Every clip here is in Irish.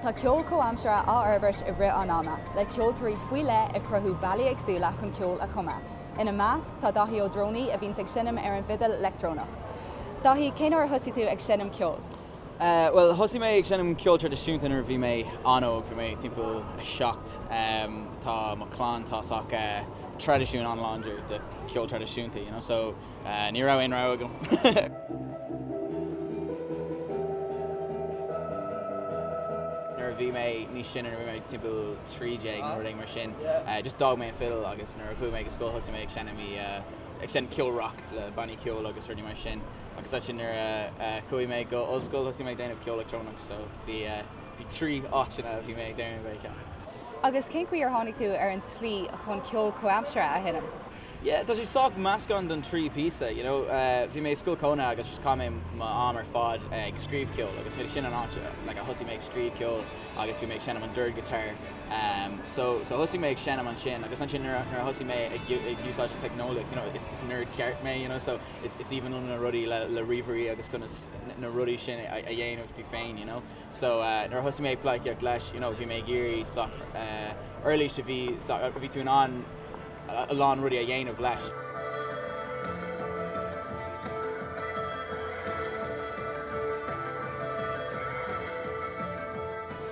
Tá ceol comhamsara á arbeirt I rith an ama, le ceoltarí faoi le I cruthú bailí agsúla chun ceol a chuma. Ina measc tá Daithi O Dronai a bhíonn ag sinim ar an bhidal electrónach. Daithi, cé nuair thosaigh tú ag sinim ceol? Well, thosaigh mé ag sinim ceol tradiisiúnta nuair bhí mé anóg, bhí mé timpeall seacht. Tá má chlán táach tradiisiún an láidir de ceol tradiisiúnta, you know, so ní raibh aon rá agam. Bhí mé níos sin ar bhí mé timpeall tríé nuair mar sin, just dog mé an fiddle agus nuair chu mé go scoil thosaigh mé ag sinim ag sin ceol rock le bannaí ceol agus ruí mar sin. Agus sin ar chuí mé go oscail thosaigh mé déanamh ceol electrónach, so bhí trí áitina bhí mé déanamh bhéice. Agus cén chuí ar tháinig tú ar an tlí chun ceol comhamsara a hinnim? Yeah, tá sé soach meascán don trí písa, you know, bhí mé scoil cóna agus just cá mé má am ar fád ag scríomh ceol, agus bhí sin an áte, like a thosaigh mé ag scríomh ceol, agus bhí mé ag sinnam an dúrd guitar. So thosaigh mé ag sinnam an sin, agus an sin nuair thosaigh mé ag úsáid an technolic, you know, it's nerd ceart mé, you know, so it's even na rudí le riomhairí agus chun na rudí sin a dhéanamh tú féin, you know. So nuair thosaigh mé ag plaiciach leis, you know, bhí mé géirí soach early se bhí tú an a lán rudí a dhéanamh leis.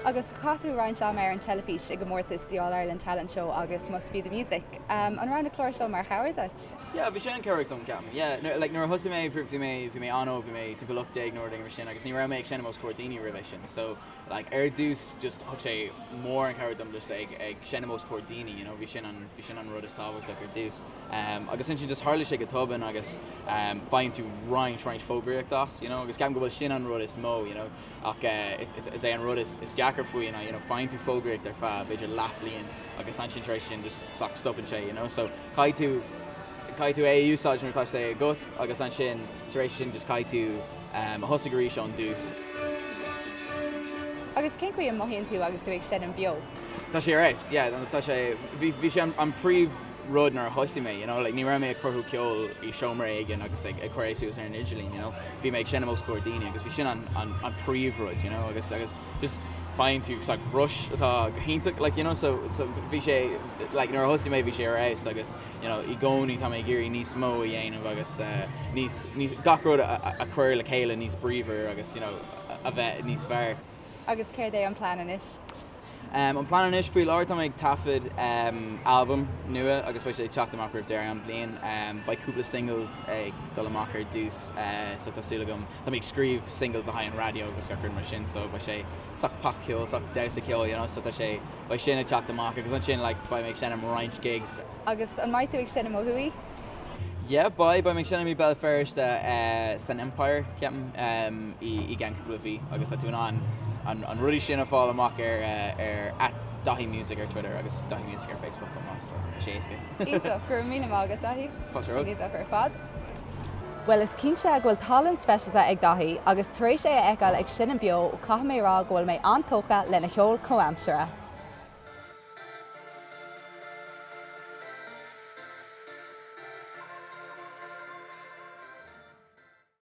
Agus caithú roiint am ar an telefís ag go mórtas the All-Ireland Talent Show agus Must Be the Music. An round na chlár seo mar chabhar dat? Yeah, bhí sé an ceirc dom ceam. Yeah, like nuair thosaigh mé bhí mé anó, bhí mé timpeall update nuair mar sin, agus ní raibh mé ag sinnam os cuairdaoine roimh sin. So like ar dús just thug sé mór an ceirc dom just ag sinnam os cuairdaoine, you know, bhí sin an rud is tábhacht ag ar dús. Agus sin just harla sé go toban agus fáin tú roiint fógraíocht das, you know, agus ceam go bhfuil sin an rud is mó, you know, ach is é an rud is jackar faoi, you know, fáin tú fógraíocht ar feadh beidir leathlíonn agus an sin treéis sin just soach stoppin sé, you know, so cai tú é úsáid nuair tá sé gut agus an sin treéis sin just cai tú a thosaigh arís an dús. Agus cén chuí an maithíonn tú agus tú ag sin an bio? Tá sé ar éis, yeah, tá sé bhí sé an príomh rud nar thosaigh mé, you know, like ní raibh mé ag cruthú ceol I seomra éigean agus ag cuiréisús ar an Idirlín, you know, bhí mé ag sinnam os cuairdaoine agus bhí sin an príomh rud, you know, agus just fáin tú like rush atá híntaach, like, you know, so bhí sé like nuair thosaigh mé bhí sé ar éis agus, you know, I gcónaí tá mé géirí níos mó a dhéanamh agus níos gach rud a chuir le chéile níos bríomhar agus, you know, a bheith níos fearr. Agus céir é an plán inis? An plán inis faoi láir tá ag tafid album nua agus ba sé teach amach rih deir an bliain ba cúpla singles ag dul amach ar dús, so tásúla gom tá ag scríomh singles a haon radio agus gur mar sin, so ba sé soach pac ceol, soach deasa ceol, you know, so tá sé ba sin a teach amach agus an sin like ba méid sin am roiint gigs. Agus an maith tú ag sin am thuí? Yeah, ba méid sin mí bell first San Empire ceapan I gan cúpla bhí agus tá tú an rudí sin a fáil amach ar at Daithi Music ar Twitter agus Daithi Music ar Facebook so sé éasca. Íach gur mína mágad Daithi? Íach ar fad? Well, is cínse a ghfuil talent speisialta ag Daithi agus tar éis é ag eáil ag sin an bio ó caithfidh mé rá go bhfuil mé antócha lena cheol comhamsara.